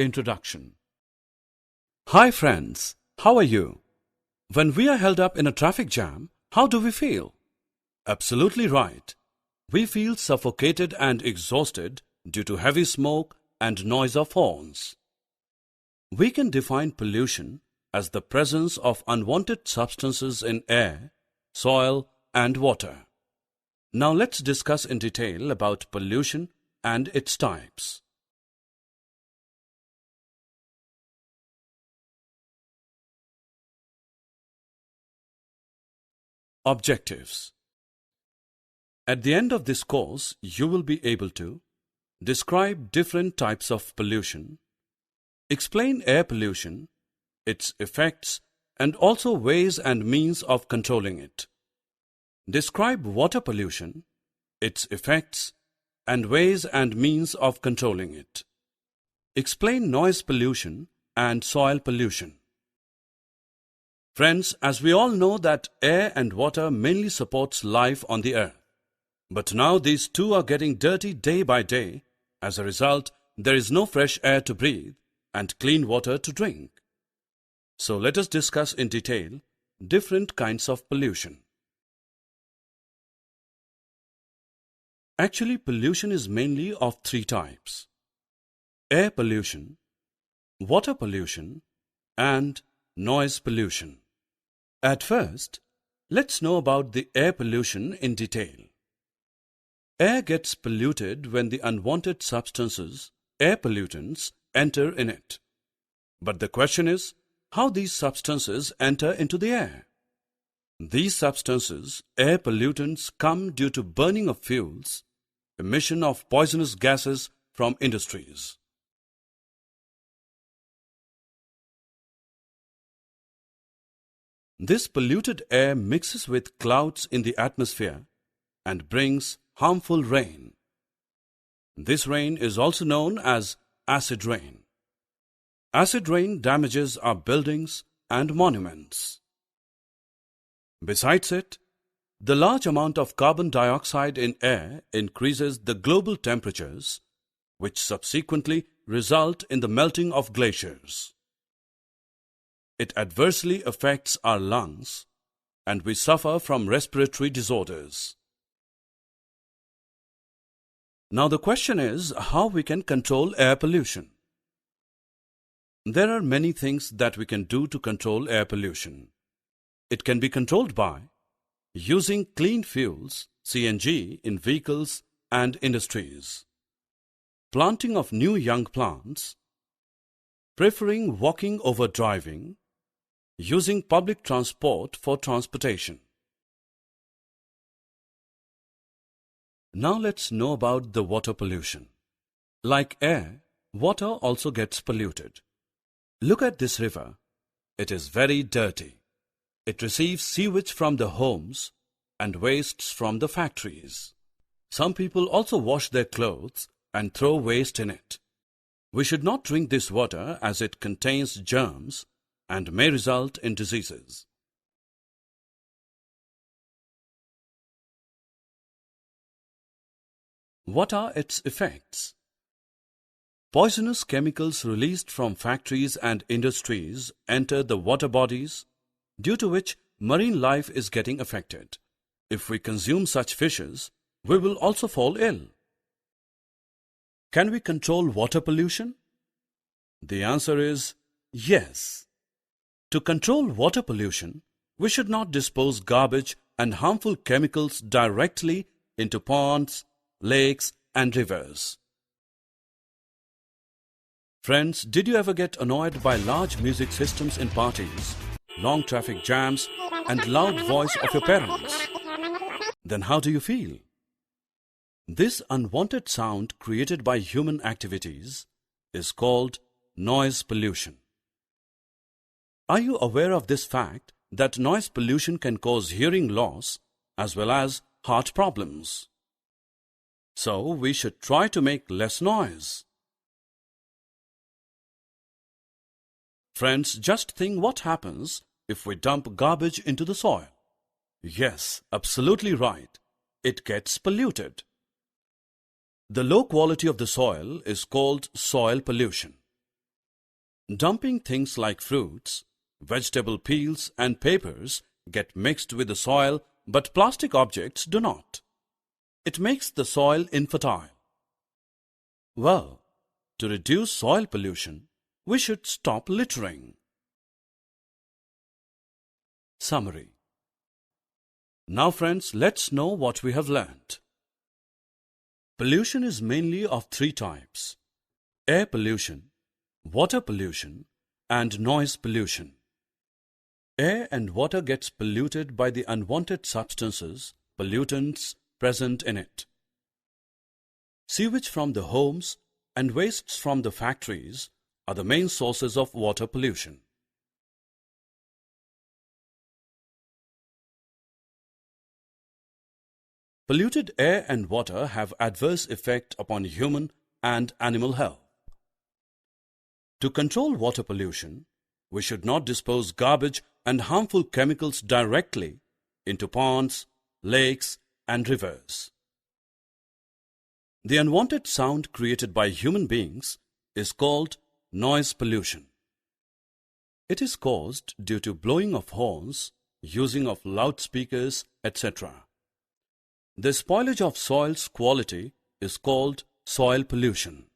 Introduction. Hi friends, how are you? When we are held up in a traffic jam, how do we feel? Absolutely right. We feel suffocated and exhausted due to heavy smoke and noise of horns. We can define pollution as the presence of unwanted substances in air, soil and water. Now let's discuss in detail about pollution and its types. Objectives. At the end of this course, you will be able to describe different types of pollution, explain air pollution, its effects, and also ways and means of controlling it. Describe water pollution, its effects, and ways and means of controlling it. Explain noise pollution and soil pollution. Friends, as we all know that air and water mainly supports life on the earth. But now these two are getting dirty day by day. As a result, there is no fresh air to breathe and clean water to drink. So let us discuss in detail different kinds of pollution. Actually, pollution is mainly of three types: air pollution, water pollution, and noise pollution. At first, let's know about the air pollution in detail. Air gets polluted when the unwanted substances, air pollutants, enter in it. But the question is, how these substances enter into the air? These substances, air pollutants, come due to burning of fuels, emission of poisonous gases from industries. This polluted air mixes with clouds in the atmosphere and brings harmful rain. This rain is also known as acid rain. Acid rain damages our buildings and monuments. Besides it, the large amount of carbon dioxide in air increases the global temperatures, which subsequently result in the melting of glaciers. It adversely affects our lungs, and we suffer from respiratory disorders. Now the question is how we can control air pollution. There are many things that we can do to control air pollution. It can be controlled by using clean fuels, CNG, in vehicles and industries, planting of new young plants, preferring walking over driving, using public transport for transportation. Now let's know about the water pollution. Like air, water also gets polluted. Look at this river. It is very dirty. It receives sewage from the homes and wastes from the factories. Some people also wash their clothes and throw waste in it. We should not drink this water as it contains germs and may result in diseases. What are its effects? Poisonous chemicals released from factories and industries enter the water bodies, due to which marine life is getting affected. If we consume such fishes, we will also fall ill. Can we control water pollution? The answer is yes. To control water pollution, we should not dispose garbage and harmful chemicals directly into ponds, lakes, and rivers. Friends, did you ever get annoyed by large music systems in parties, long traffic jams, and loud voice of your parents? Then how do you feel? This unwanted sound created by human activities is called noise pollution. Are you aware of this fact that noise pollution can cause hearing loss as well as heart problems? So we should try to make less noise. Friends, just think what happens if we dump garbage into the soil. Yes, absolutely right. It gets polluted. The low quality of the soil is called soil pollution. Dumping things like fruits, vegetable peels and papers get mixed with the soil, but plastic objects do not. It makes the soil infertile. Well, to reduce soil pollution, we should stop littering. Summary. Now friends, let's know what we have learnt. Pollution is mainly of three types: air pollution, water pollution, and noise pollution. Air and water gets polluted by the unwanted substances, pollutants present in it. Sewage from the homes and wastes from the factories are the main sources of water pollution. Polluted air and water have adverse effect upon human and animal health. To control water pollution, we should not dispose garbage and harmful chemicals directly into ponds, lakes, and rivers. The unwanted sound created by human beings is called noise pollution. It is caused due to blowing of horns, using of loudspeakers, etc. The spoilage of soil's quality is called soil pollution.